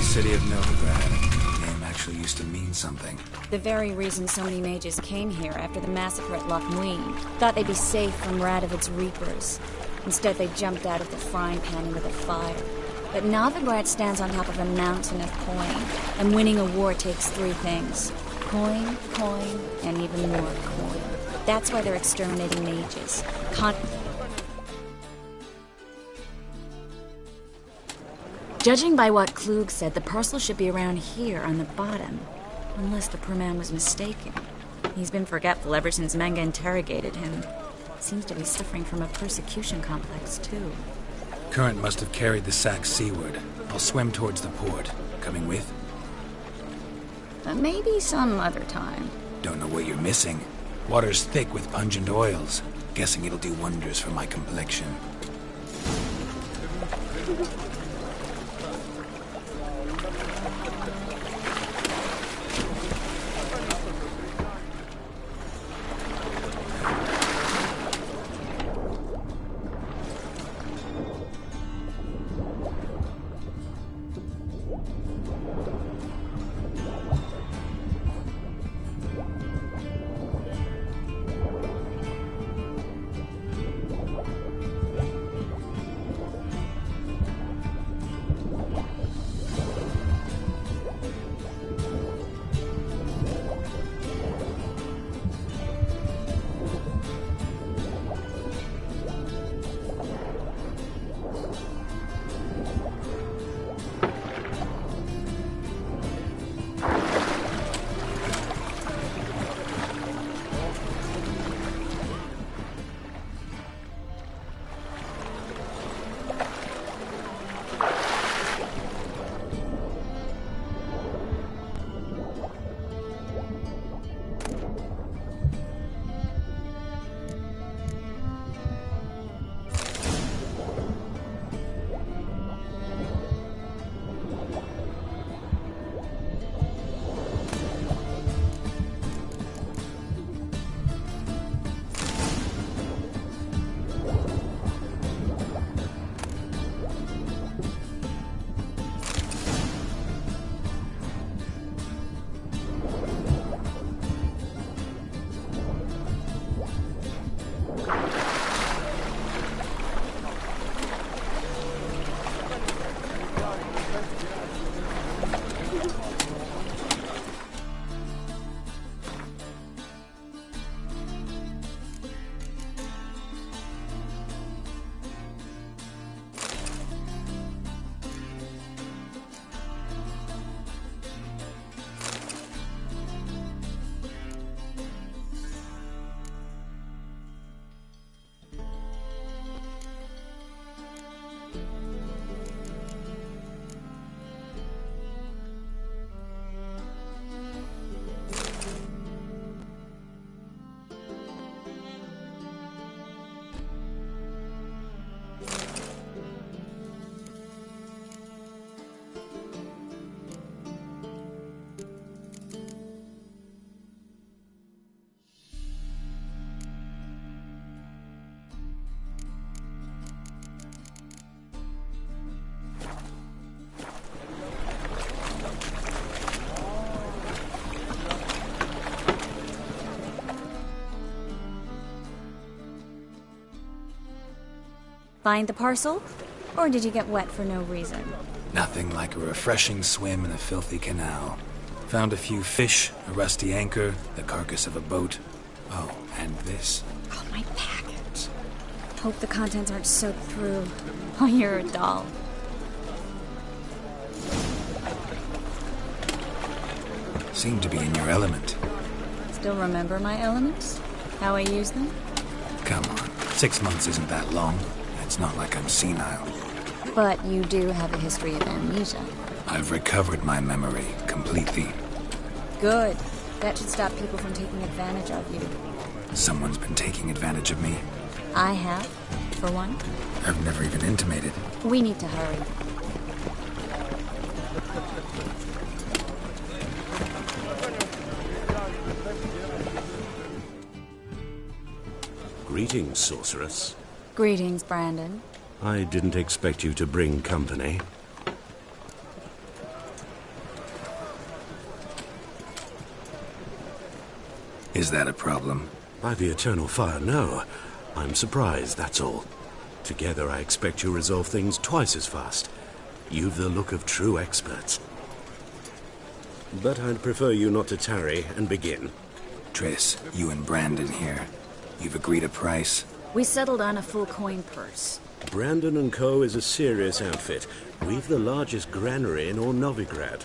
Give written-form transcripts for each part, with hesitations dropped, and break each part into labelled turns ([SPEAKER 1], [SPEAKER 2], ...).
[SPEAKER 1] free city of Novigrad. The name actually used to mean something.
[SPEAKER 2] The very reason so many mages came here after the massacre at Loch Muin. Thought they'd be safe from Radovid's reapers. Instead, they jumped out of the frying pan into the fire. But Novigrad stands on top of a mountain of coin, and winning a war takes three things. Coin, coin, and even more coin. That's why they're exterminating mages. Judging by what Klug said, the parcel should be around here on the bottom. Unless the poor man was mistaken. He's been forgetful ever since Menge interrogated him. Seems to be suffering from a persecution complex, too.
[SPEAKER 1] Current must have carried the sack seaward. I'll swim towards the port. Coming with?
[SPEAKER 2] Maybe some other time.
[SPEAKER 1] Don't know what you're missing. Water's thick with pungent oils. Guessing it'll do wonders for my complexion.
[SPEAKER 2] Find the parcel? Or did you get wet for no reason?
[SPEAKER 1] Nothing like a refreshing swim in a filthy canal. Found a few fish, a rusty anchor, the carcass of a boat. Oh, and this.
[SPEAKER 2] Oh, my package. Hope the contents aren't soaked through. Oh, you're a doll.
[SPEAKER 1] Seem to be in your element.
[SPEAKER 2] Still remember my elements? How I use them?
[SPEAKER 1] Come on, 6 months isn't that long. It's not like I'm senile.
[SPEAKER 2] But you do have a history of amnesia.
[SPEAKER 1] I've recovered my memory completely.
[SPEAKER 2] Good. That should stop people from taking advantage of you.
[SPEAKER 1] Someone's been taking advantage of me.
[SPEAKER 2] I have, for one.
[SPEAKER 1] I've never even intimated.
[SPEAKER 2] We need to hurry.
[SPEAKER 3] Greetings, sorceress.
[SPEAKER 2] Greetings, Brandon.
[SPEAKER 3] I didn't expect you to bring company.
[SPEAKER 1] Is that a problem?
[SPEAKER 3] By the eternal fire, no. I'm surprised, that's all. Together I expect you'll resolve things twice as fast. You've the look of true experts. But I'd prefer you not to tarry and begin.
[SPEAKER 1] Triss, you and Brandon here. You've agreed a price?
[SPEAKER 2] We settled on a full coin purse.
[SPEAKER 3] Brandon and Co. is a serious outfit. We've the largest granary in all Novigrad.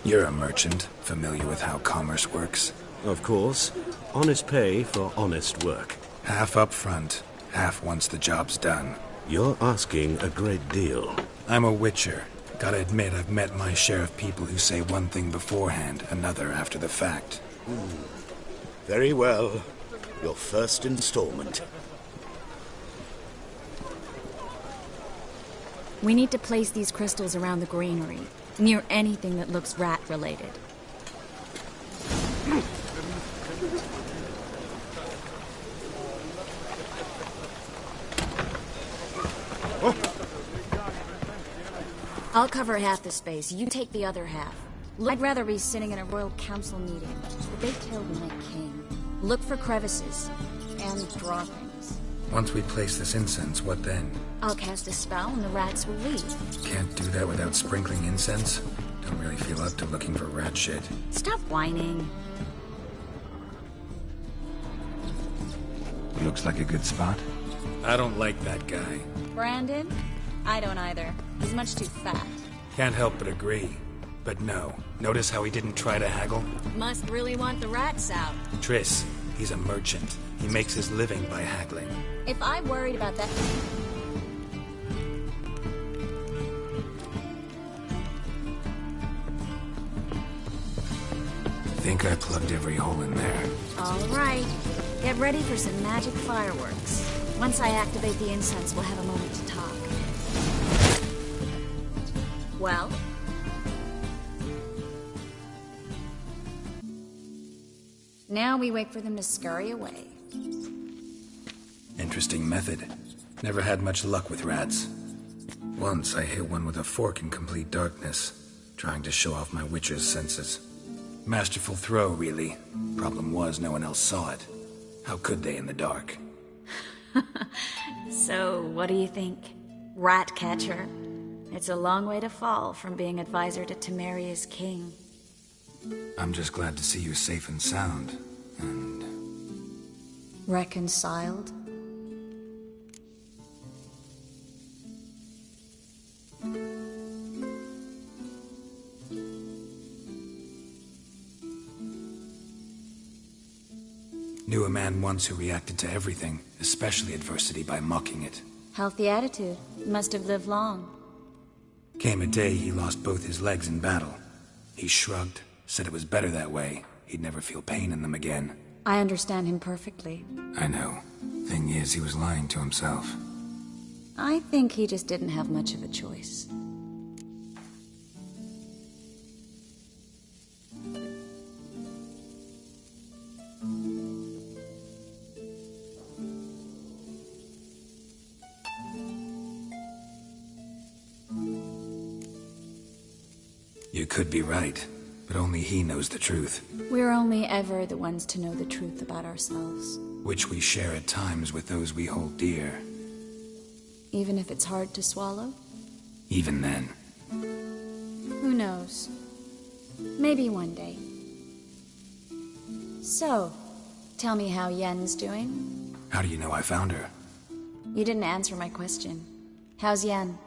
[SPEAKER 1] You're a merchant, familiar with how commerce works.
[SPEAKER 3] Of course. Honest pay for honest work.
[SPEAKER 1] Half up front, half once the job's done.
[SPEAKER 3] You're asking a great deal.
[SPEAKER 1] I'm a witcher. Gotta admit, I've met my share of people who say one thing beforehand, another after the fact.
[SPEAKER 3] Very well. Your first installment.
[SPEAKER 2] We need to place these crystals around the granary, near anything that looks rat-related. I'll cover half the space, you take the other half. I'd rather be sitting in a royal council meeting, but they killed my king. Look for crevices, and draw things.
[SPEAKER 1] Once we place this incense, what then?
[SPEAKER 2] I'll cast a spell and the rats will leave.
[SPEAKER 1] Can't do that without sprinkling incense? Don't really feel up to looking for rat shit.
[SPEAKER 2] Stop whining.
[SPEAKER 1] Looks like a good spot. I don't like that guy.
[SPEAKER 2] Brandon? I don't either. He's much too fat.
[SPEAKER 1] Can't help but agree. But no. Notice how he didn't try to haggle?
[SPEAKER 2] Must really want the rats out.
[SPEAKER 1] Triss, he's a merchant. He makes his living by haggling.
[SPEAKER 2] If I worried about that...
[SPEAKER 1] Think I plugged every hole in there.
[SPEAKER 2] All right. Get ready for some magic fireworks. Once I activate the incense, we'll have a moment to talk. Well? Now we wait for them to scurry away.
[SPEAKER 1] Interesting method. Never had much luck with rats. Once I hit one with a fork in complete darkness, trying to show off my witcher's senses. Masterful throw, really. Problem was, no one else saw it. How could they in the dark?
[SPEAKER 2] So, what do you think? Rat catcher? It's a long way to fall from being advisor to Temeria's king.
[SPEAKER 1] I'm just glad to see you safe and sound, and...
[SPEAKER 2] Reconciled?
[SPEAKER 1] Knew a man once who reacted to everything, especially adversity, by mocking it.
[SPEAKER 2] Healthy attitude. Must have lived long.
[SPEAKER 1] Came a day he lost both his legs in battle. He shrugged, said it was better that way. He'd never feel pain in them again.
[SPEAKER 2] I understand him perfectly.
[SPEAKER 1] I know. Thing is, he was lying to himself.
[SPEAKER 2] I think he just didn't have much of a choice.
[SPEAKER 1] You could be right, but only he knows the truth.
[SPEAKER 2] We're only ever the ones to know the truth about ourselves.
[SPEAKER 1] Which we share at times with those we hold dear.
[SPEAKER 2] Even if it's hard to swallow?
[SPEAKER 1] Even then.
[SPEAKER 2] Who knows? Maybe one day. So, tell me how Yen's doing?
[SPEAKER 1] How do you know I found her?
[SPEAKER 2] You didn't answer my question. How's Yen?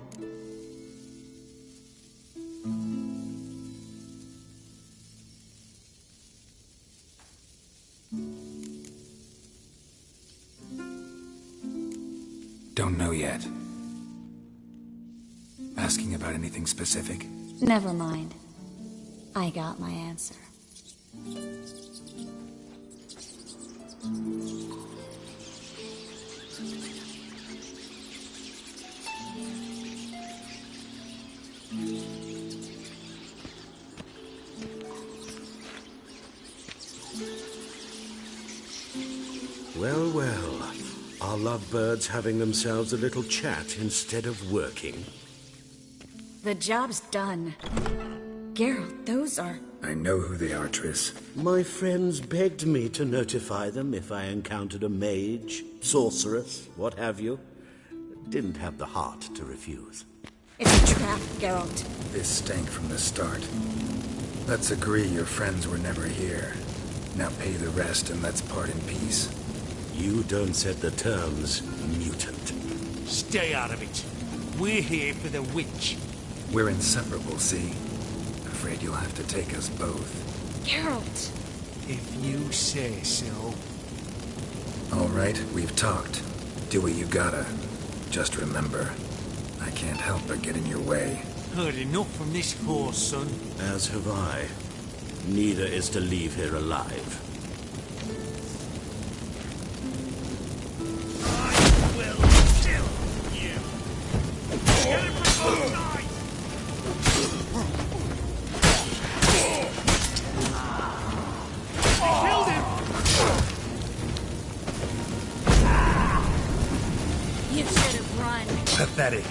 [SPEAKER 1] Don't know yet. Asking about anything specific?
[SPEAKER 2] Never mind. I got my answer.
[SPEAKER 3] Well, well. Are lovebirds having themselves a little chat instead of working?
[SPEAKER 2] The job's done. Geralt, those are...
[SPEAKER 1] I know who they are, Triss.
[SPEAKER 3] My friends begged me to notify them if I encountered a mage, sorceress, what have you. Didn't have the heart to refuse.
[SPEAKER 2] It's a trap, Geralt.
[SPEAKER 1] This stank from the start. Let's agree your friends were never here. Now pay the rest and let's part in peace.
[SPEAKER 3] You don't set the terms, mutant.
[SPEAKER 4] Stay out of it. We're here for the witch.
[SPEAKER 1] We're inseparable, see? Afraid you'll have to take us both.
[SPEAKER 2] Geralt!
[SPEAKER 4] If you say so.
[SPEAKER 1] All right, we've talked. Do what you gotta. Just remember, I can't help but get in your way.
[SPEAKER 4] Heard enough from this horse, son.
[SPEAKER 3] As have I. Neither is to leave here alive.
[SPEAKER 4] I will kill you. Get him from both sides. Killed him.
[SPEAKER 2] You should have run.
[SPEAKER 1] Pathetic.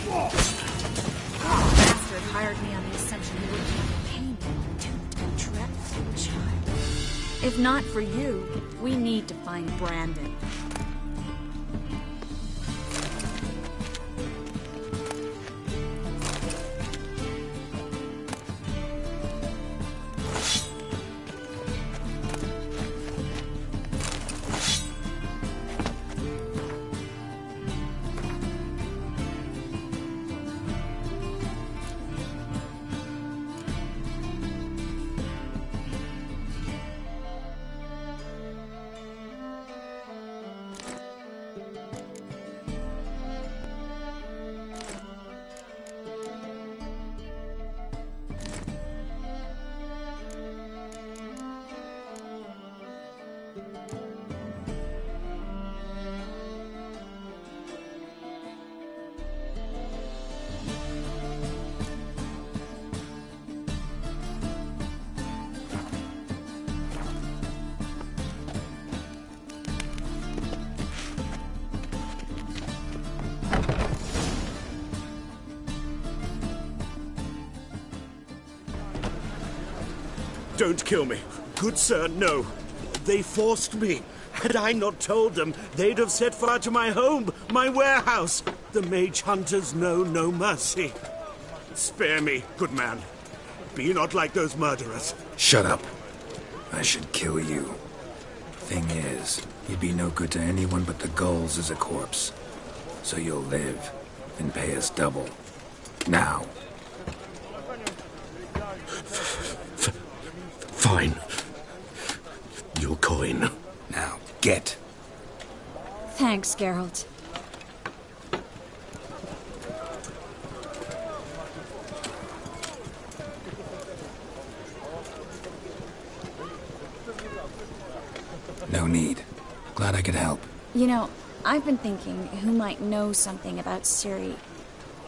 [SPEAKER 2] Bastard hired me on the assumption he wouldn't have pain to a dreadful child. If not for you, we need to find Brandon.
[SPEAKER 3] Don't kill me. Good sir, no. They forced me. Had I not told them, they'd have set fire to my home, my warehouse. The mage hunters know no mercy. Spare me, good man. Be not like those murderers.
[SPEAKER 1] Shut up. I should kill you. Thing is, you'd be no good to anyone but the gulls as a corpse. So you'll live and pay us double. Now.
[SPEAKER 3] Fine. Your coin.
[SPEAKER 1] Now, get.
[SPEAKER 2] Thanks, Geralt.
[SPEAKER 1] No need. Glad I could help.
[SPEAKER 2] You know, I've been thinking who might know something about Ciri.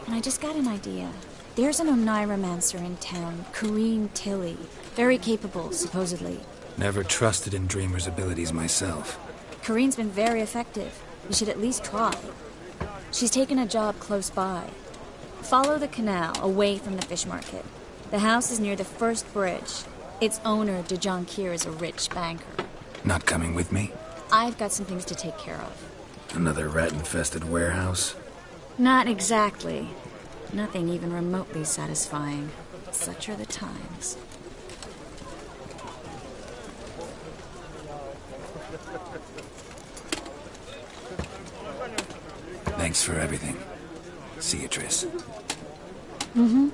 [SPEAKER 2] And I just got an idea. There's an Oneiromancer in town, Corrine Tilly. Very capable, supposedly.
[SPEAKER 1] Never trusted in Dreamer's abilities myself.
[SPEAKER 2] Corrine's been very effective. You should at least try. She's taken a job close by. Follow the canal, away from the fish market. The house is near the first bridge. Its owner, Dejon Kier, is a rich banker.
[SPEAKER 1] Not coming with me?
[SPEAKER 2] I've got some things to take care of.
[SPEAKER 1] Another rat-infested warehouse?
[SPEAKER 2] Not exactly. Nothing even remotely satisfying. Such are the times.
[SPEAKER 1] Thanks for everything. See you, Triss.
[SPEAKER 2] Mm-hmm.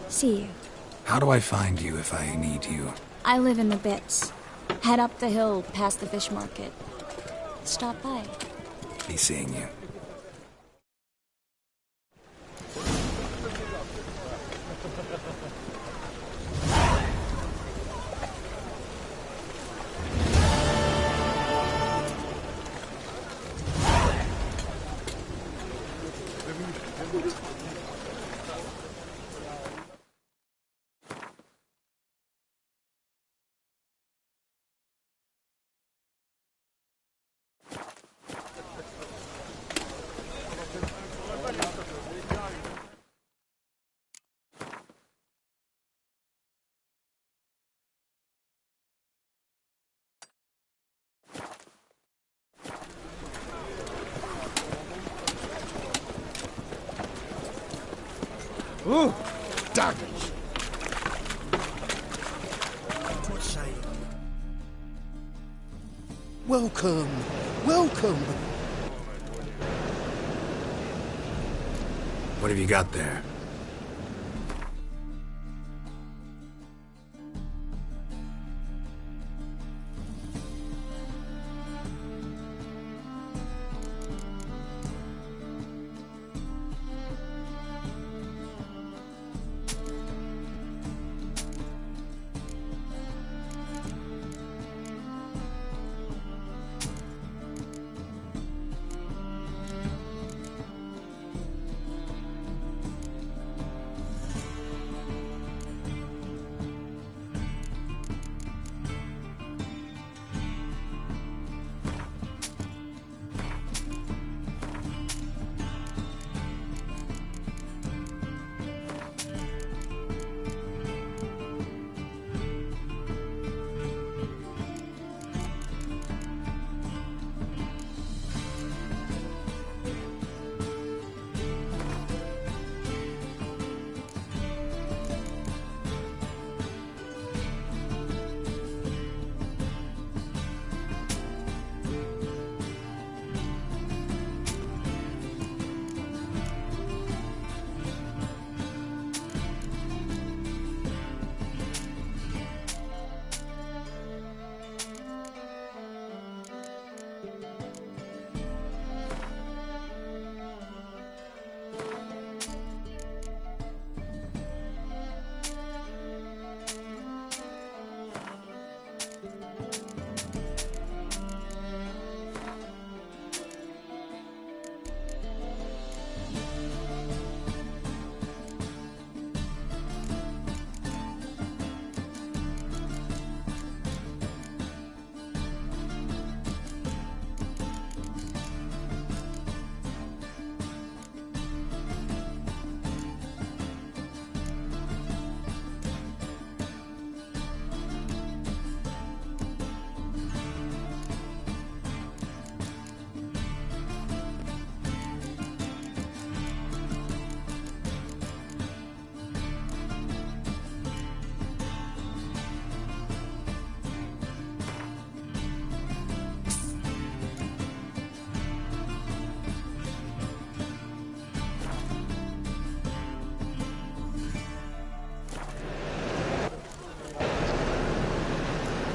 [SPEAKER 2] See you.
[SPEAKER 1] How do I find you if I need you?
[SPEAKER 2] I live in the Bits. Head up the hill past the fish market. Stop by.
[SPEAKER 1] Be seeing you.
[SPEAKER 5] Oh, damage. What say you? Welcome, welcome.
[SPEAKER 1] What have you got there?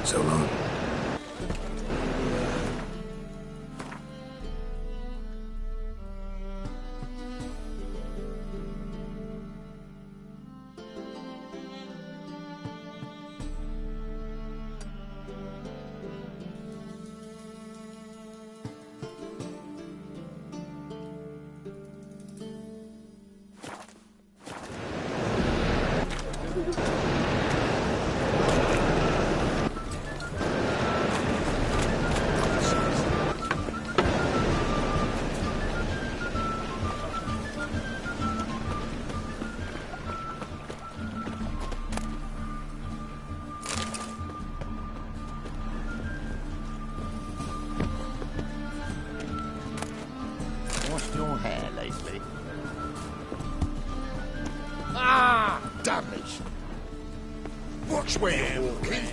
[SPEAKER 1] So long.
[SPEAKER 5] Washed your hair lately? Ah! Damage! Watch where you're walking.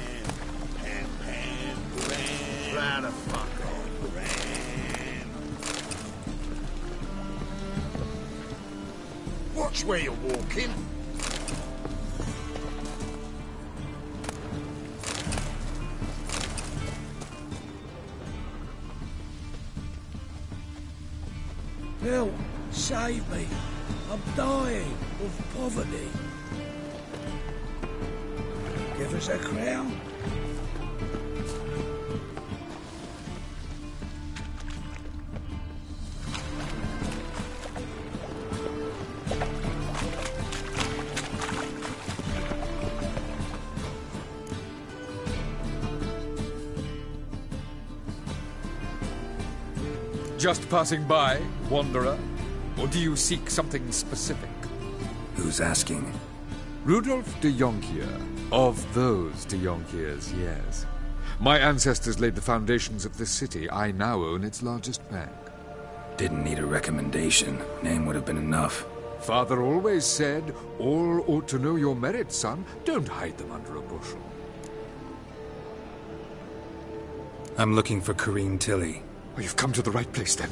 [SPEAKER 5] Plan a fuck off. Watch where you're walking.
[SPEAKER 6] Help! Save me! I'm dying of poverty. Give us a crown.
[SPEAKER 7] Just passing by, wanderer? Or do you seek something specific?
[SPEAKER 1] Who's asking?
[SPEAKER 7] Rudolf de Jonkier. Of those de Jonkiers, yes. My ancestors laid the foundations of this city. I now own its largest bank.
[SPEAKER 1] Didn't need a recommendation. Name would have been enough.
[SPEAKER 7] Father always said, all ought to know your merits, son. Don't hide them under a bushel.
[SPEAKER 1] I'm looking for Corrine Tilly.
[SPEAKER 7] Oh, you've come to the right place, then.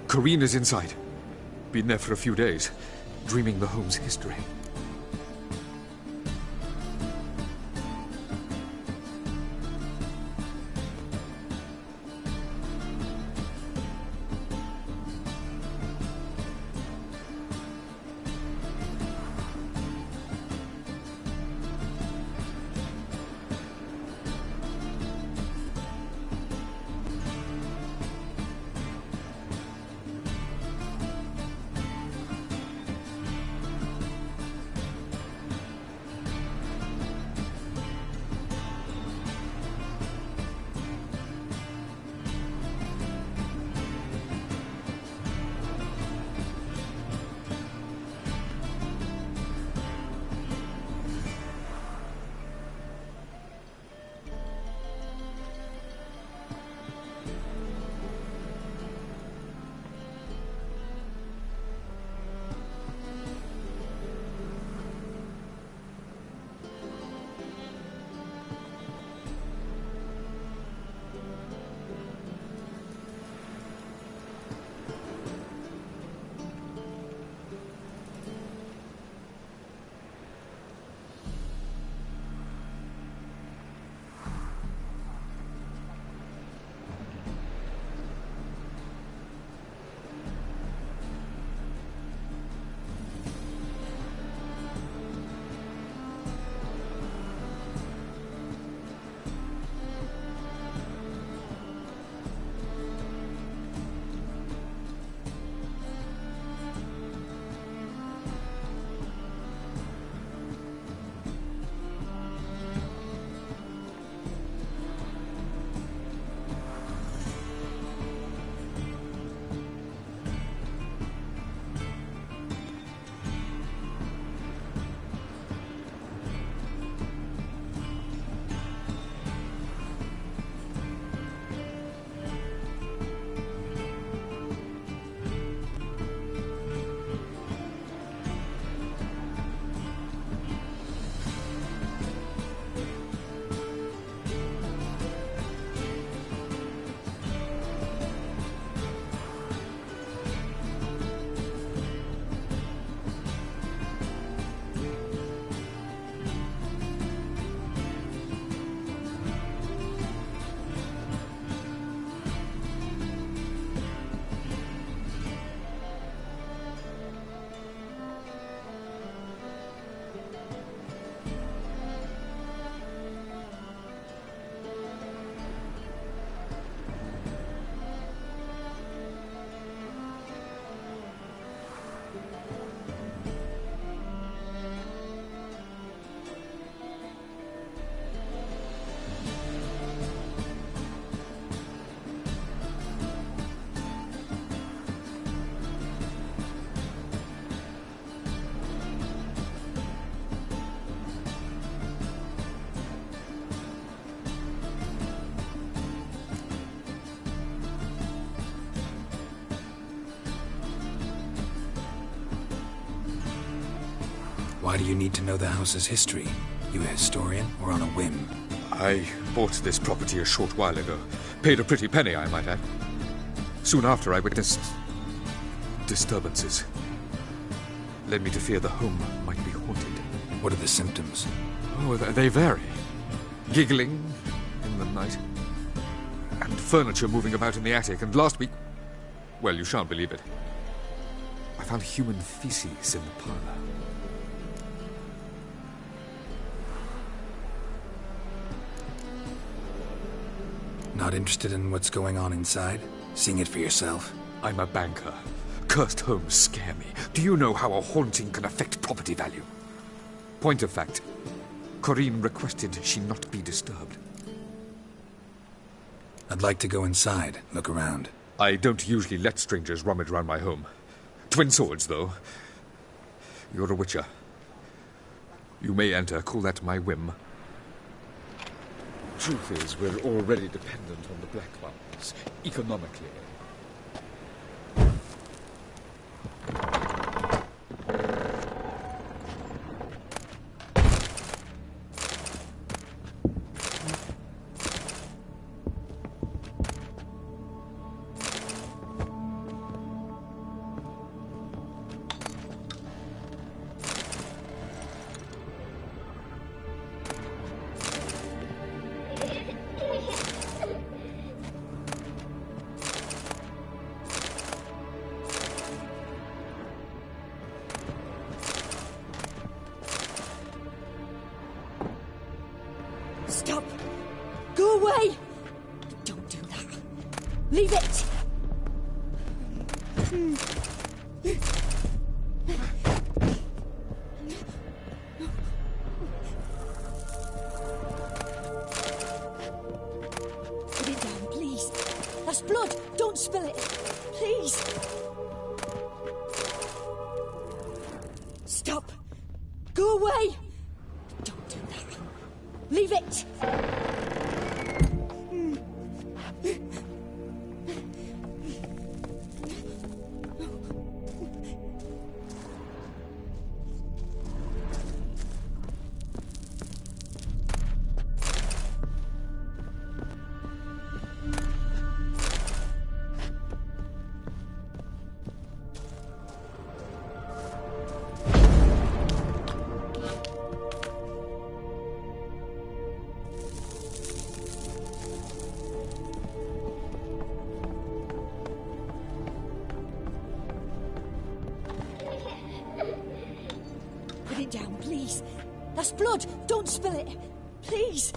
[SPEAKER 7] Corrine is inside. Been there for a few days, dreaming the home's history.
[SPEAKER 1] Why do you need to know the house's history? You a historian, or on a whim?
[SPEAKER 7] I bought this property a short while ago. Paid a pretty penny, I might add. Soon after, I witnessed disturbances. Led me to fear the home might be haunted.
[SPEAKER 1] What are the symptoms?
[SPEAKER 7] Oh, they vary. Giggling in the night. And furniture moving about in the attic. And last week... well, you shan't believe it. I found human feces in the parlor.
[SPEAKER 1] Not interested in what's going on inside? Seeing it for yourself?
[SPEAKER 7] I'm a banker. Cursed homes scare me. Do you know how a haunting can affect property value? Point of fact, Corrine requested she not be disturbed.
[SPEAKER 1] I'd like to go inside, look around.
[SPEAKER 7] I don't usually let strangers rummage around my home. Twin swords, though. You're a witcher. You may enter, call that my whim. Truth is, we're already dependent on the Black Ones, economically.
[SPEAKER 8] away! Don't do that. Leave it! Put it down, please. That's blood. Don't spill it. Please. Stop. Go away. Don't do that. Leave it. Put it down, please. That's blood. Don't spill it. Please.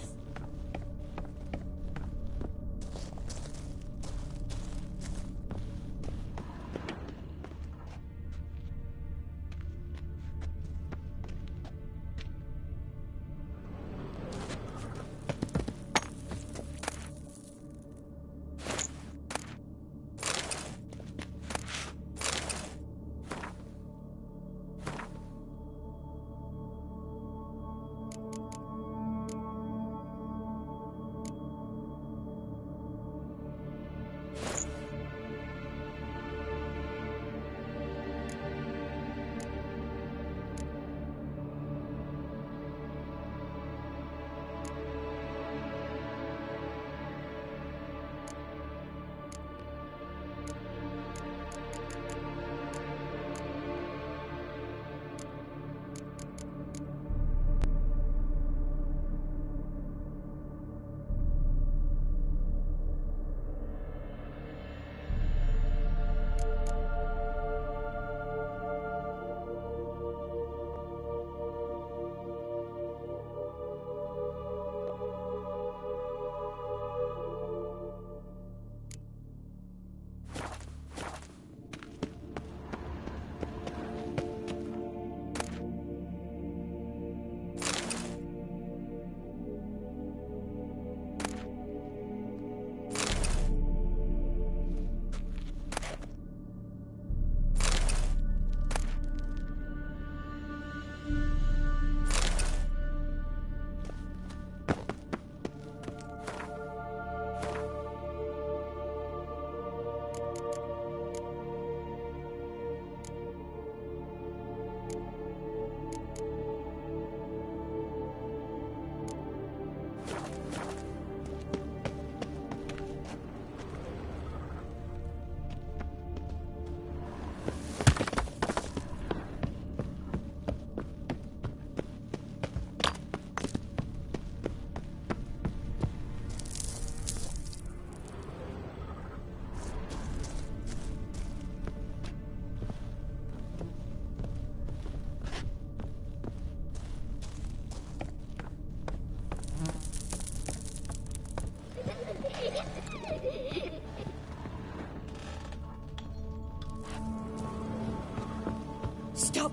[SPEAKER 8] Stop.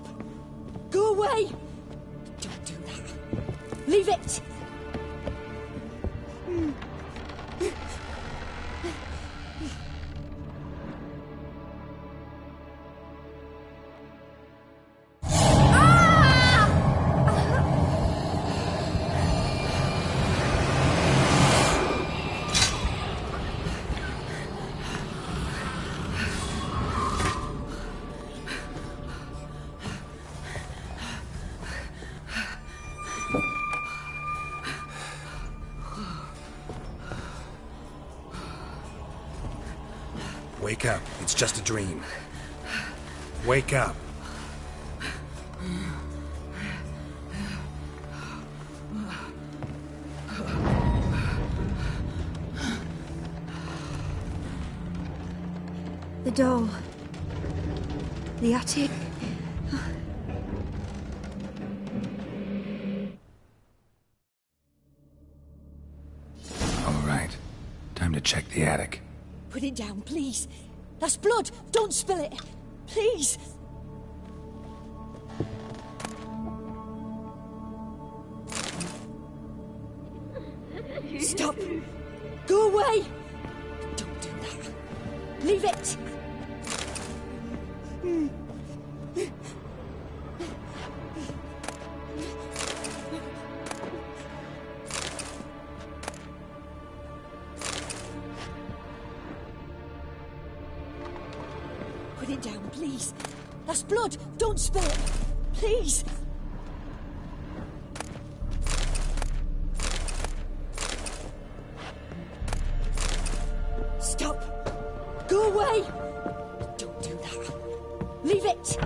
[SPEAKER 8] Go away. Don't do that. Leave it.
[SPEAKER 1] Wake up. It's just a dream. Wake up.
[SPEAKER 8] The doll. The attic.
[SPEAKER 1] All to check the attic.
[SPEAKER 8] Put it down, please. That's blood. Don't spill it. Please. Stop. Go away. Don't do that. Leave it. Put it down, please. That's blood. Don't spill it. Please. Stop. Go away. Don't do that. Leave it.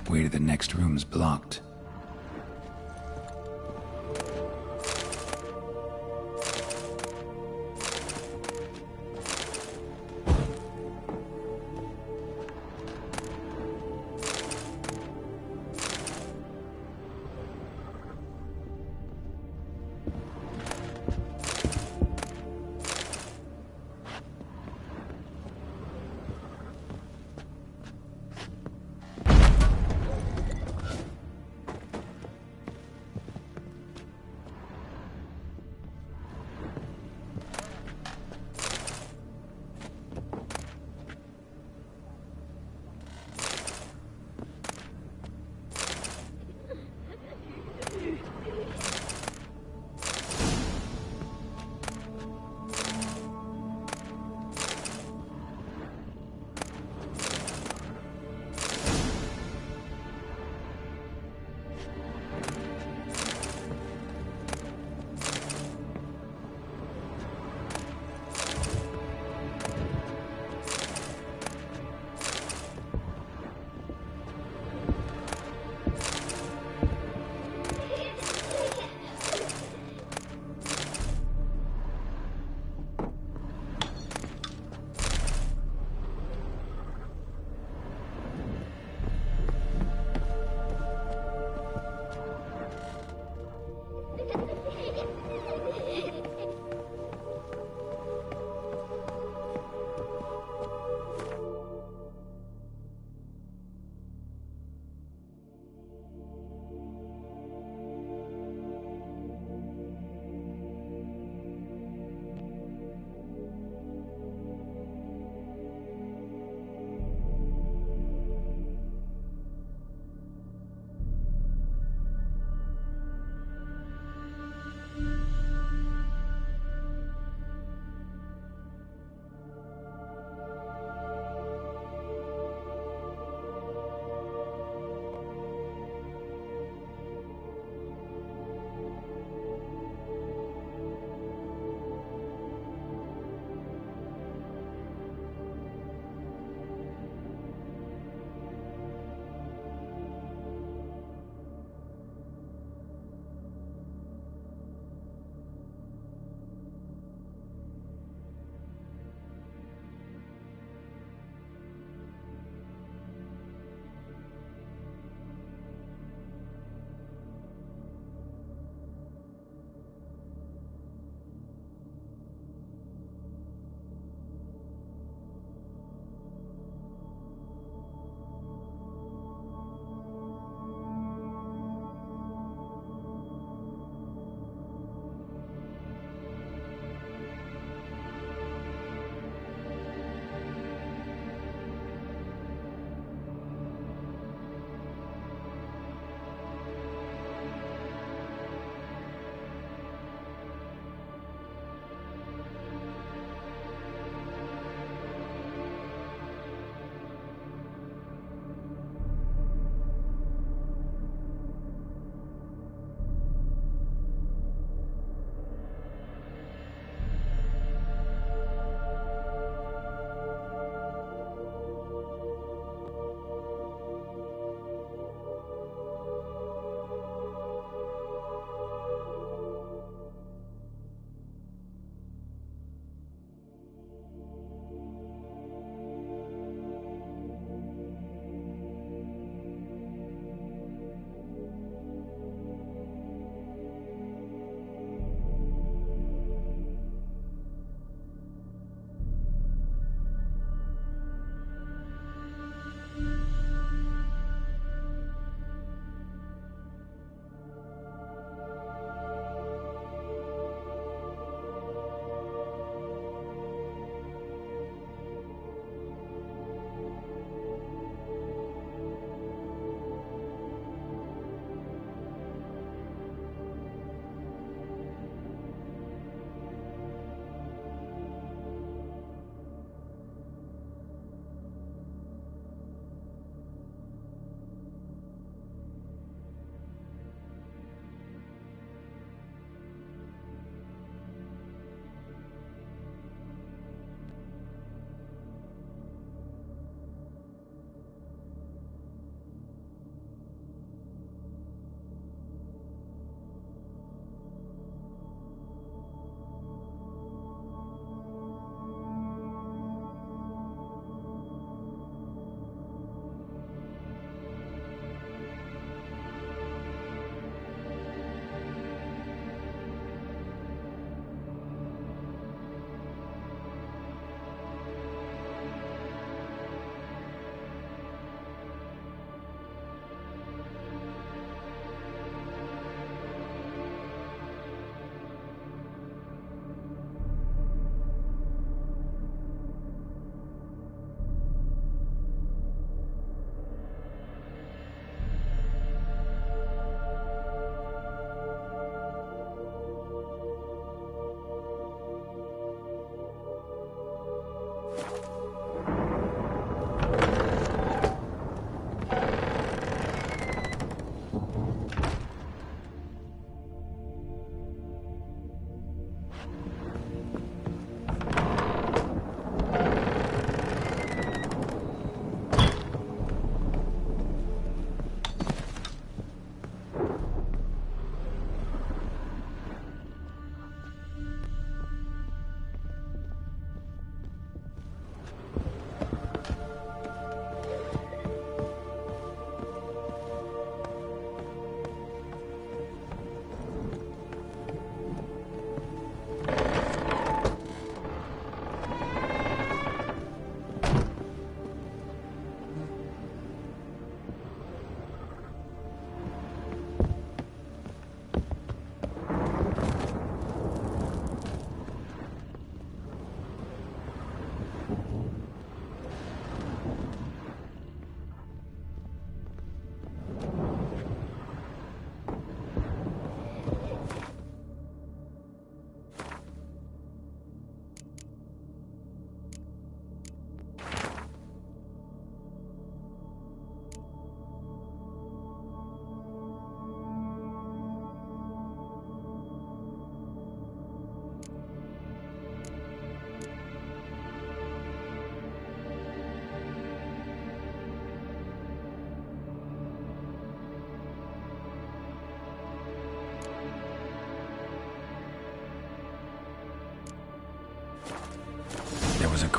[SPEAKER 1] Way to the next room's blocked.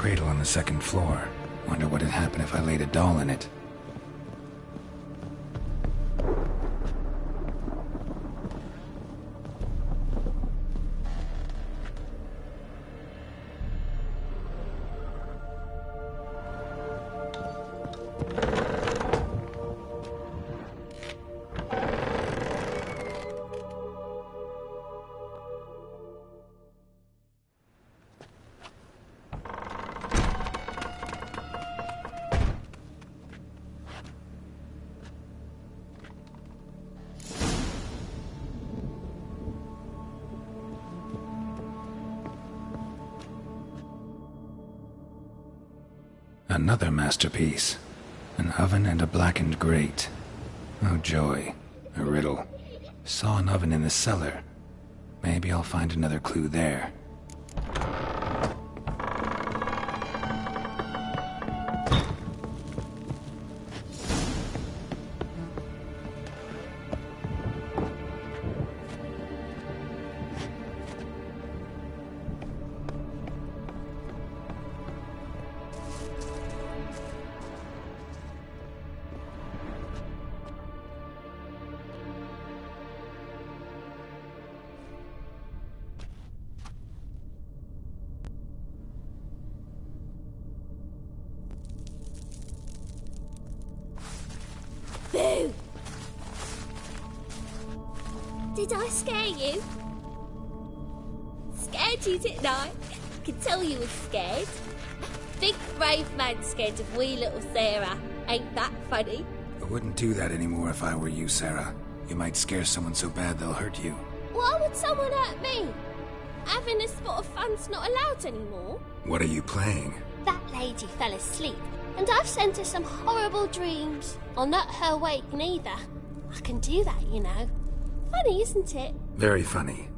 [SPEAKER 1] cradle on the second floor. Wonder what'd happen if I laid a doll in it. Another masterpiece. An oven and a blackened grate. Oh joy. A riddle. Saw an oven in the cellar. Maybe I'll find another clue there.
[SPEAKER 9] Boo! Did I scare you? Scared you, didn't I? Could tell you were scared. Big brave man scared of wee little Sarah. Ain't that funny?
[SPEAKER 1] I wouldn't do that anymore if I were you, Sarah. You might scare someone so bad they'll hurt you.
[SPEAKER 9] Why would someone hurt me? Having a spot of fun's not allowed anymore.
[SPEAKER 1] What are you playing?
[SPEAKER 9] That lady fell asleep, and I've sent her some horrible dreams. I'll not her wake neither. I can do that, you know. Funny, isn't it?
[SPEAKER 1] Very funny.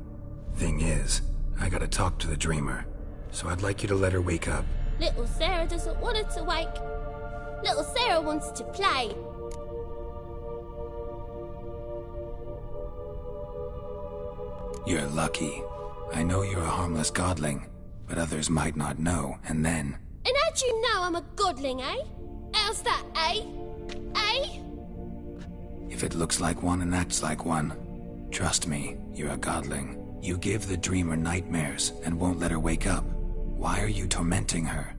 [SPEAKER 1] Thing is, I gotta talk to the dreamer, so I'd like you to let her wake up.
[SPEAKER 9] Little Sarah doesn't want her to wake. Little Sarah wants to play.
[SPEAKER 1] You're lucky. I know you're a harmless godling, but others might not know, and then...
[SPEAKER 9] And how'd you know I'm a godling, eh? How's that, eh? Eh?
[SPEAKER 1] If it looks like one and acts like one, trust me, you're a godling. You give the dreamer nightmares and won't let her wake up. Why are you tormenting her?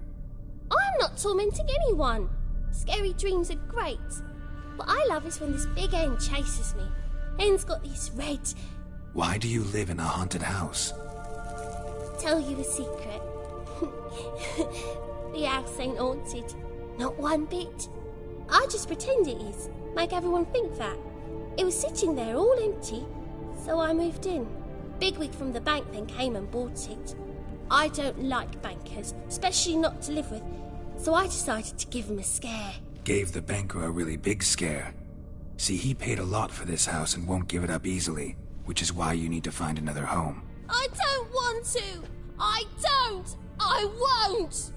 [SPEAKER 9] I'm not tormenting anyone. Scary dreams are great. What I love is when this big hen chases me. Hen's got these red...
[SPEAKER 1] Why do you live in a haunted house?
[SPEAKER 9] Tell you a secret. The house ain't haunted. Not one bit. I just pretend it is. Make everyone think that. It was sitting there all empty, so I moved in. Bigwig from the bank then came and bought it. I don't like bankers, especially not to live with, so I decided to give him a scare.
[SPEAKER 1] Gave the banker a really big scare. See, he paid a lot for this house and won't give it up easily, which is why you need to find another home.
[SPEAKER 9] I don't want to! I don't! I won't!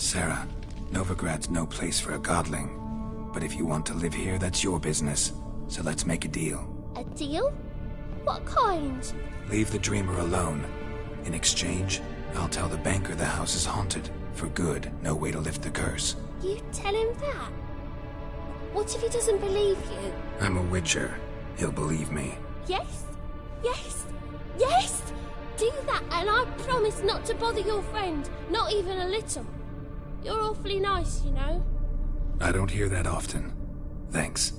[SPEAKER 1] Sarah, Novigrad's no place for a godling. But if you want to live here, that's your business. So let's make a deal.
[SPEAKER 9] A deal? What kind?
[SPEAKER 1] Leave the dreamer alone. In exchange, I'll tell the banker the house is haunted. For good, no way to lift the curse.
[SPEAKER 9] You tell him that? What if he doesn't believe you?
[SPEAKER 1] I'm a witcher. He'll believe me.
[SPEAKER 9] Yes? Yes? Yes! Do that and I promise not to bother your friend. Not even a little. You're awfully nice, you know.
[SPEAKER 1] I don't hear that often. Thanks.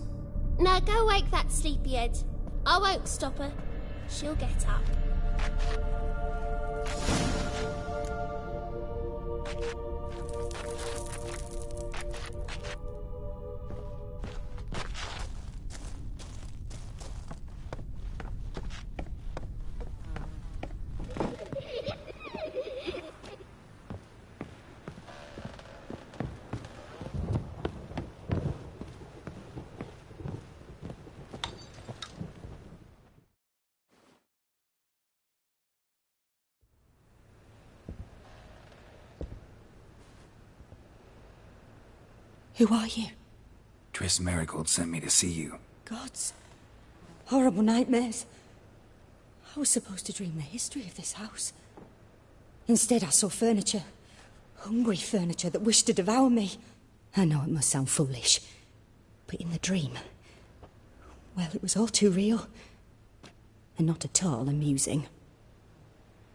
[SPEAKER 9] Now go wake that sleepyhead. I won't stop her. She'll get up.
[SPEAKER 8] Who are you?
[SPEAKER 1] Triss Merigold sent me to see you.
[SPEAKER 8] Gods. Horrible nightmares. I was supposed to dream the history of this house. Instead, I saw furniture. Hungry furniture that wished to devour me. I know it must sound foolish, but in the dream, well, it was all too real. And not at all amusing.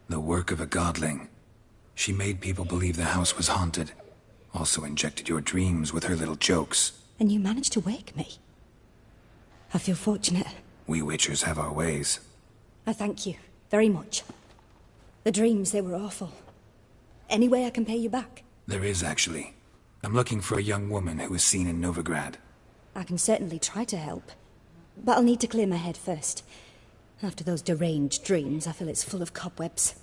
[SPEAKER 1] The work of a godling. She made people believe the house was haunted. Also injected your dreams with her little jokes.
[SPEAKER 8] And you managed to wake me. I feel fortunate.
[SPEAKER 1] We witchers have our ways.
[SPEAKER 8] I thank you very much. The dreams, they were awful. Any way I can pay you back?
[SPEAKER 1] There is, actually. I'm looking for a young woman who was seen in Novigrad.
[SPEAKER 8] I can certainly try to help. But I'll need to clear my head first. After those deranged dreams, I feel it's full of cobwebs.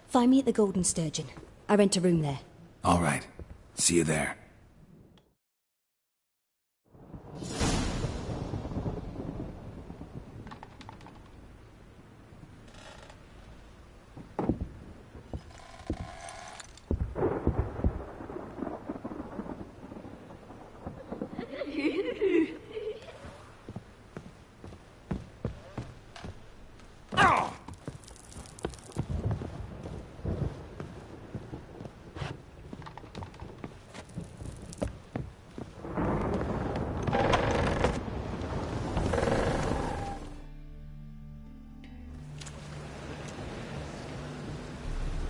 [SPEAKER 8] Find me at the Golden Sturgeon. I rent a room there.
[SPEAKER 1] All right. See you there.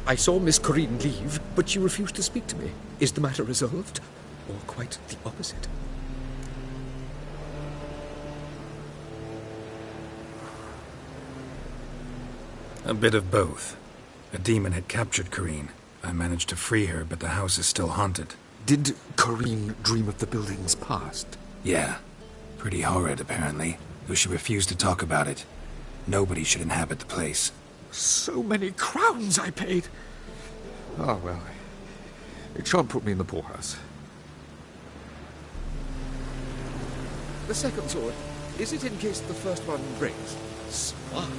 [SPEAKER 7] I saw Miss Corinne leave, but she refused to speak to me. Is the matter resolved? Or quite the opposite?
[SPEAKER 1] A bit of both. A demon had captured Corinne. I managed to free her, but the house is still haunted.
[SPEAKER 7] Did Corinne dream of the building's past?
[SPEAKER 1] Yeah. Pretty horrid, apparently, though she refused to talk about it. Nobody should inhabit the place.
[SPEAKER 7] So many crowns I paid! Ah, well, it shan't put me in the poorhouse. The second sword, is it in case the first one breaks? Smart.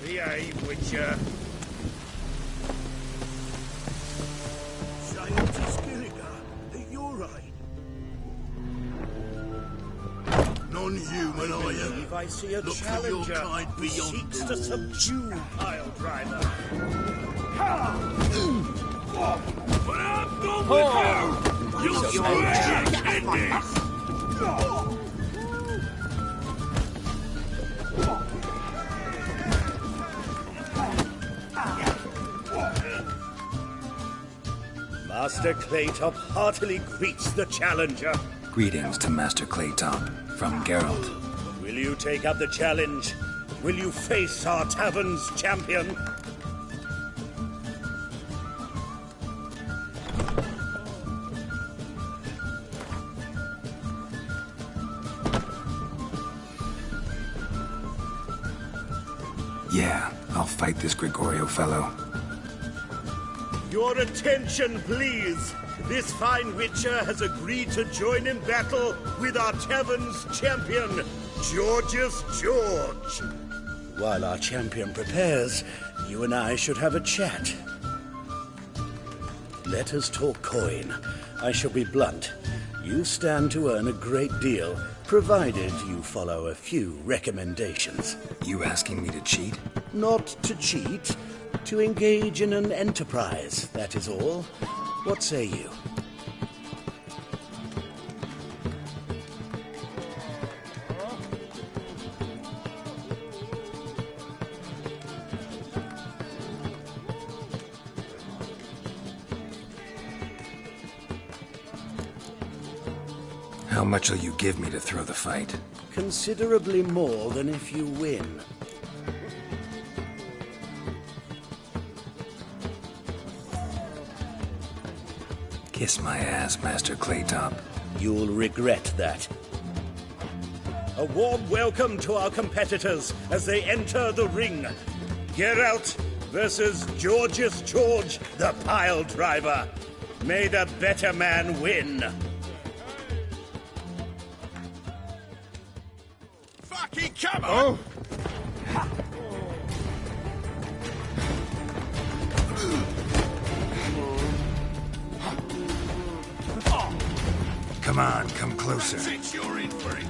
[SPEAKER 5] Behave, Witcher.
[SPEAKER 6] Say it to Skilliger that you're right.
[SPEAKER 5] Non-human, are you?
[SPEAKER 6] Believe I see a
[SPEAKER 5] Look for your
[SPEAKER 6] challenger
[SPEAKER 5] kind
[SPEAKER 6] who
[SPEAKER 5] beyond.
[SPEAKER 6] seeks to subdue Pile Driver.
[SPEAKER 4] But I'm done with you! You'll swear your kidneys!
[SPEAKER 6] Master Claytop heartily greets the challenger.
[SPEAKER 1] Greetings to Master Claytop from Geralt.
[SPEAKER 6] Will you take up the challenge? Will you face our tavern's champion?
[SPEAKER 1] Yeah, I'll fight this Gregorio fellow.
[SPEAKER 6] Your attention, please. This fine witcher has agreed to join in battle with our tavern's champion, Georgius George. While our champion prepares, you and I should have a chat. Let us talk coin. I shall be blunt. You stand to earn a great deal, provided you follow a few recommendations.
[SPEAKER 1] You asking me to cheat?
[SPEAKER 6] Not to cheat, to engage in an enterprise, that is all. What say you?
[SPEAKER 1] How much will you give me to throw the fight?
[SPEAKER 6] Considerably more than if you win.
[SPEAKER 1] Kiss my ass, Master Claytop.
[SPEAKER 6] You'll regret that. A warm welcome to our competitors as they enter the ring. Geralt versus Georgius George, the pile driver. May the better man win.
[SPEAKER 4] Fucking come on!
[SPEAKER 1] Come on, come closer.
[SPEAKER 4] Since you're in for it.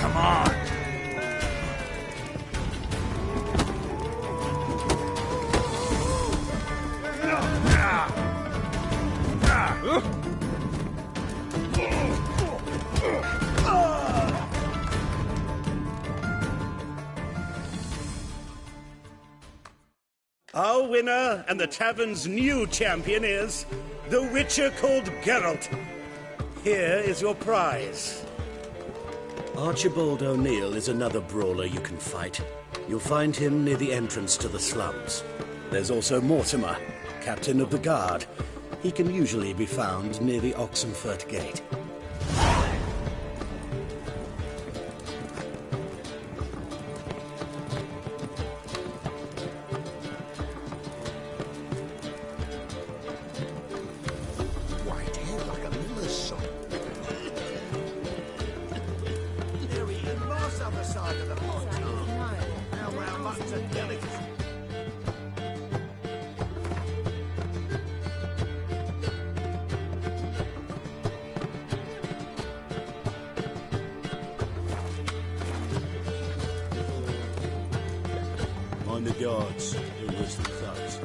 [SPEAKER 1] Come on.
[SPEAKER 6] Our winner and the tavern's new champion is the Witcher called Geralt. Here is your prize. Archibald O'Neill is another brawler you can fight. You'll find him near the entrance to the slums. There's also Mortimer, captain of the guard. He can usually be found near the Oxenfurt Gate.
[SPEAKER 5] White hair like a miller's son. There he is, Moss other side of the pond. Now round mutton's a delicacy.
[SPEAKER 6] On the guards, who was the thugs?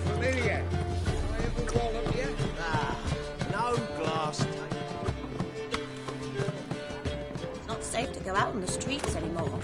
[SPEAKER 5] Familiar. I ever wallop you? Ah, no glass tape.
[SPEAKER 2] It's not safe to go out on the streets anymore.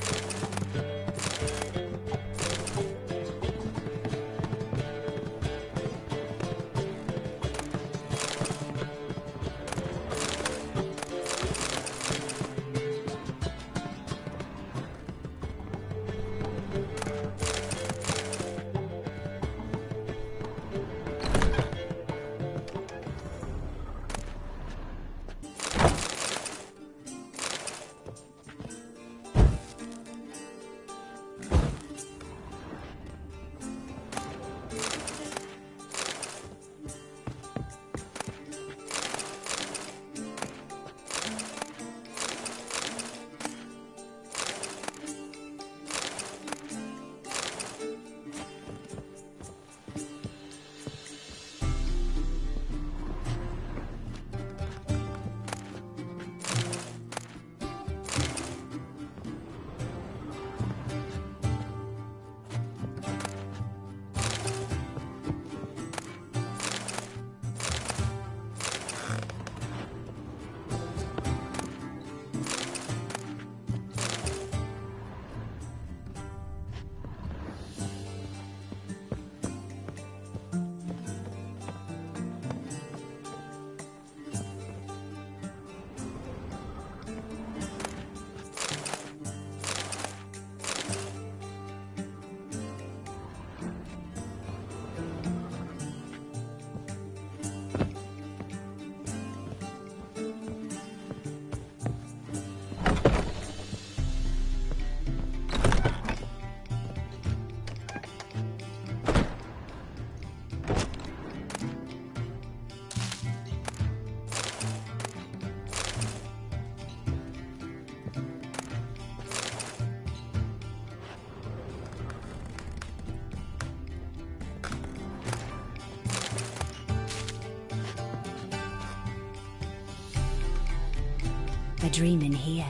[SPEAKER 8] A dream in here.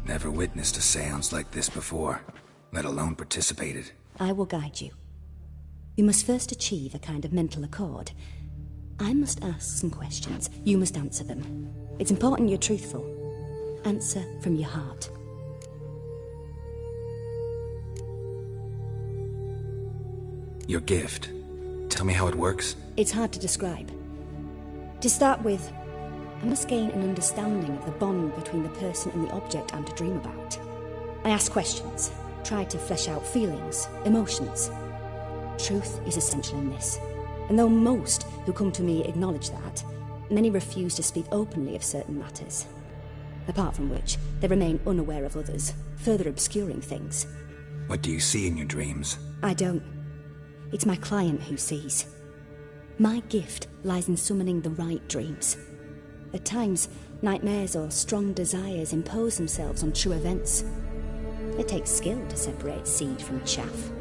[SPEAKER 1] Never witnessed a seance like this before, let alone participated.
[SPEAKER 8] I will guide you. You must first achieve a kind of mental accord. I must ask some questions. You must answer them. It's important you're truthful. Answer from your heart.
[SPEAKER 1] Your gift. Tell me how it works.
[SPEAKER 8] It's hard to describe. To start with, I must gain an understanding of the bond between the person and the object I'm to dream about. I ask questions, try to flesh out feelings, emotions. Truth is essential in this. And though most who come to me acknowledge that, many refuse to speak openly of certain matters. Apart from which, they remain unaware of others, further obscuring things.
[SPEAKER 1] What do you see in your dreams?
[SPEAKER 8] I don't. It's my client who sees. My gift lies in summoning the right dreams. At times, nightmares or strong desires impose themselves on true events. It takes skill to separate seed from chaff.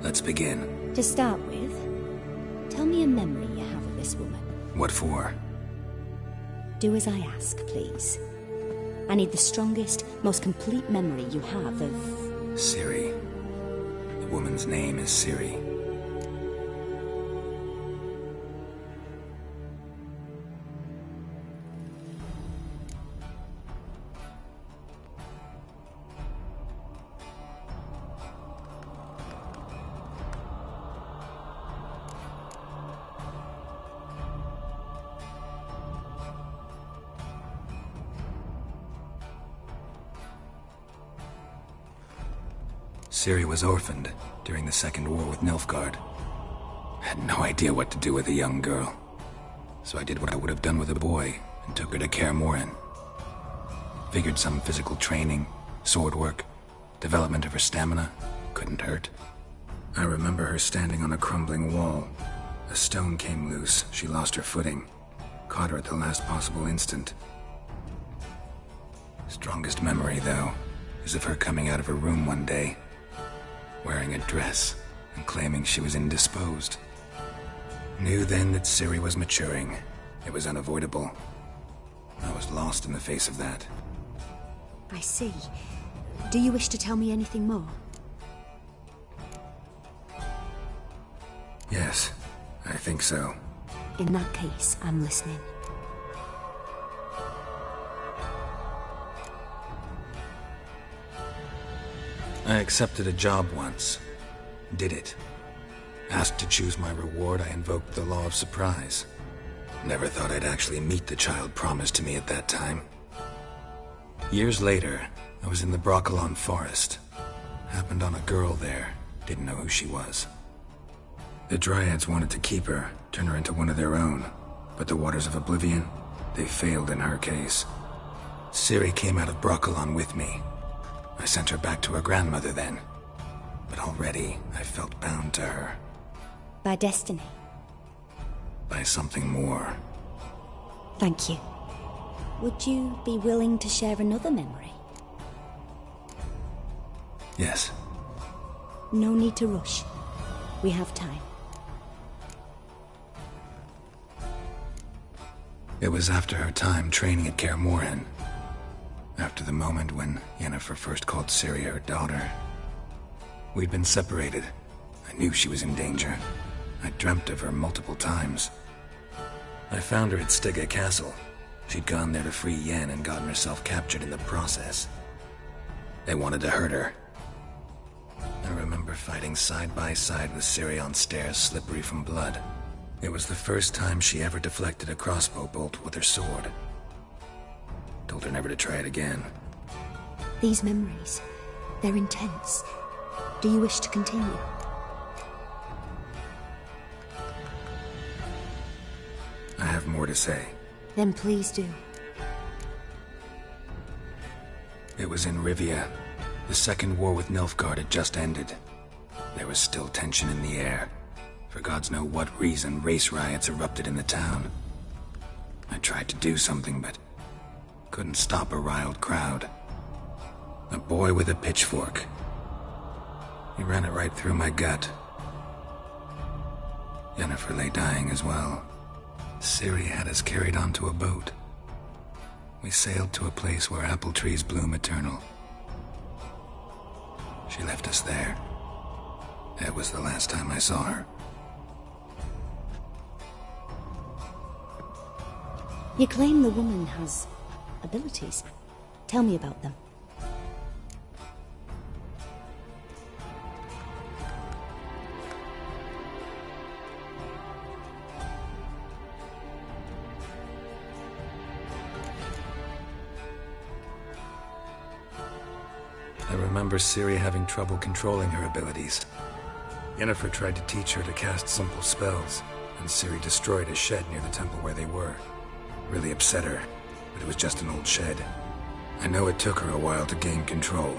[SPEAKER 1] Let's begin.
[SPEAKER 8] To start with, tell me a memory you have of this woman.
[SPEAKER 1] What for?
[SPEAKER 8] Do as I ask, please. I need the strongest, most complete memory you have of...
[SPEAKER 1] Ciri. The woman's name is Ciri. Ciri was orphaned during the Second War with Nilfgaard. I had no idea what to do with a young girl, so I did what I would have done with a boy and took her to Kaer Morhen. Figured some physical training, sword work, development of her stamina couldn't hurt. I remember her standing on a crumbling wall. A stone came loose, she lost her footing, caught her at the last possible instant. Strongest memory, though, is of her coming out of her room one day, wearing a dress and claiming she was indisposed. Knew then that Ciri was maturing. It was unavoidable. I was lost in the face of that.
[SPEAKER 8] I see. Do you wish to tell me anything more?
[SPEAKER 1] Yes, I think so.
[SPEAKER 8] In that case, I'm listening.
[SPEAKER 1] I accepted a job once. Did it. Asked to choose my reward, I invoked the law of surprise. Never thought I'd actually meet the child promised to me at that time. Years later, I was in the Brokilon Forest. Happened on a girl there. Didn't know who she was. The Dryads wanted to keep her, turn her into one of their own. But the Waters of Oblivion, they failed in her case. Ciri came out of Brokilon with me. I sent her back to her grandmother then. But already, I felt bound to her.
[SPEAKER 8] By destiny?
[SPEAKER 1] By something more.
[SPEAKER 8] Thank you. Would you be willing to share another memory?
[SPEAKER 1] Yes.
[SPEAKER 8] No need to rush. We have time.
[SPEAKER 1] It was after her time training at Kaer Morhen. After the moment when Yennefer first called Ciri her daughter. We'd been separated. I knew she was in danger. I dreamt of her multiple times. I found her at Stygga Castle. She'd gone there to free Yen and gotten herself captured in the process. They wanted to hurt her. I remember fighting side by side with Ciri on stairs slippery from blood. It was the first time she ever deflected a crossbow bolt with her sword. Told her never to try it again.
[SPEAKER 8] These memories, they're intense. Do you wish to continue?
[SPEAKER 1] I have more to say.
[SPEAKER 8] Then please do.
[SPEAKER 1] It was in Rivia. The Second War with Nilfgaard had just ended. There was still tension in the air. For gods know what reason, race riots erupted in the town. I tried to do something, but couldn't stop a riled crowd. A boy with a pitchfork. He ran it right through my gut. Yennefer lay dying as well. Ciri had us carried onto a boat. We sailed to a place where apple trees bloom eternal. She left us there. That was the last time I saw her.
[SPEAKER 8] You claim the woman has abilities. Tell me about them.
[SPEAKER 1] I remember Ciri having trouble controlling her abilities. Yennefer tried to teach her to cast simple spells, and Ciri destroyed a shed near the temple where they were. Really upset her, but it was just an old shed. I know it took her a while to gain control,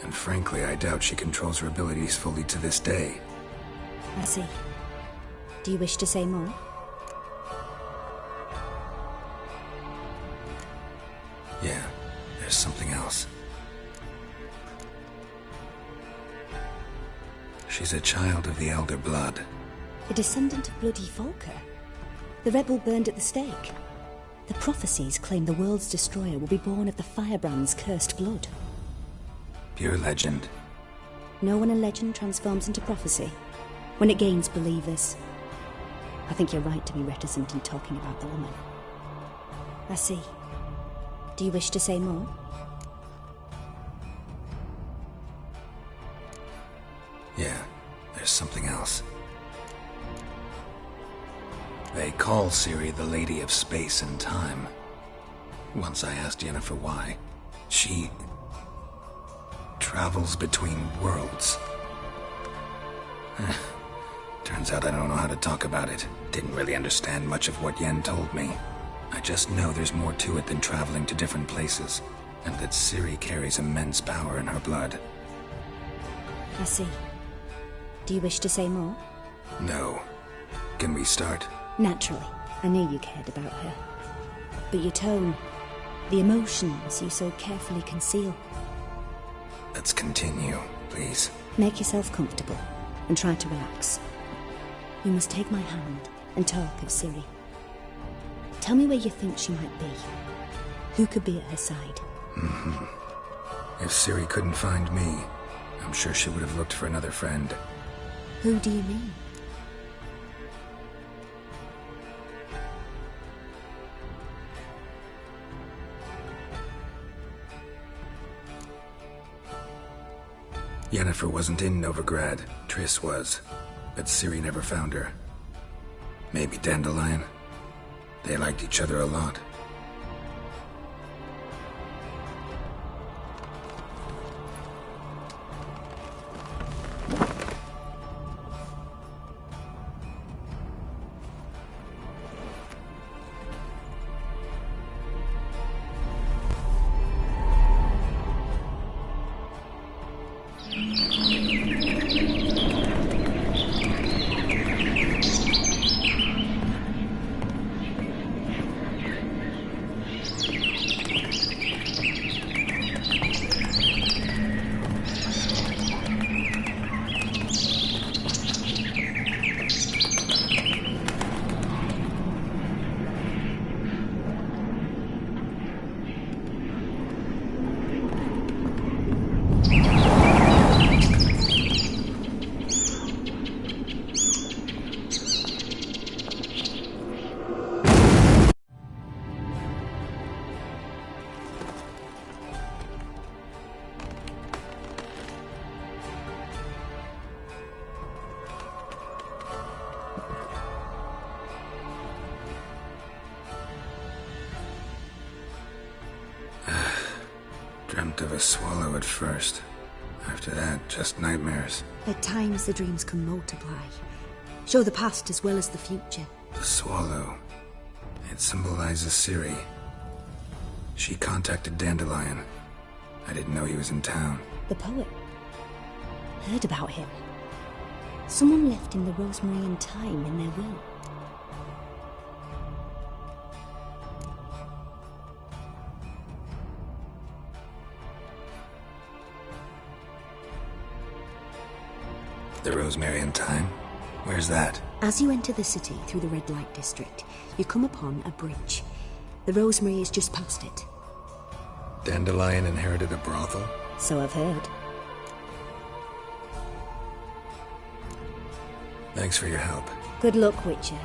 [SPEAKER 1] and frankly, I doubt she controls her abilities fully to this day.
[SPEAKER 8] I see. Do you wish to say more?
[SPEAKER 1] Yeah, there's something else. She's a child of the Elder Blood.
[SPEAKER 8] A descendant of Bloody Volker. The rebel burned at the stake. The prophecies claim the world's destroyer will be born of the Firebrand's cursed blood.
[SPEAKER 1] Pure legend.
[SPEAKER 8] Know when a legend transforms into prophecy? When it gains believers. I think you're right to be reticent in talking about the woman. I see. Do you wish to say more?
[SPEAKER 1] Yeah, there's something else. They call Ciri the Lady of Space and Time. Once I asked Yennefer why. She travels between worlds. Turns out I don't know how to talk about it. Didn't really understand much of what Yen told me. I just know there's more to it than traveling to different places, and that Ciri carries immense power in her blood.
[SPEAKER 8] I see. Do you wish to say more?
[SPEAKER 1] No. Can we start?
[SPEAKER 8] Naturally. I knew you cared about her. But your tone, the emotions you so carefully conceal.
[SPEAKER 1] Let's continue, please.
[SPEAKER 8] Make yourself comfortable and try to relax. You must take my hand and talk of Ciri. Tell me where you think she might be. Who could be at her side?
[SPEAKER 1] If Ciri couldn't find me, I'm sure she would have looked for another friend.
[SPEAKER 8] Who do you mean?
[SPEAKER 1] Yennefer wasn't in Novigrad. Triss was. But Ciri never found her. Maybe Dandelion? They liked each other a lot. Dreamt of a swallow at first. After that, just nightmares.
[SPEAKER 8] At times the dreams can multiply. Show the past as well as the future.
[SPEAKER 1] The swallow. It symbolizes Ciri. She contacted Dandelion. I didn't know he was in town.
[SPEAKER 8] The poet. Heard about him. Someone left him the rosemary and thyme in their will.
[SPEAKER 1] The rosemary and thyme? Where's that?
[SPEAKER 10] As you enter the city through the red light district, you come upon a bridge. The Rosemary is just past it.
[SPEAKER 1] Dandelion inherited a brothel?
[SPEAKER 10] So I've heard.
[SPEAKER 1] Thanks for your help.
[SPEAKER 10] Good luck, Witcher.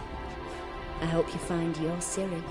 [SPEAKER 10] I hope you find your Ciri.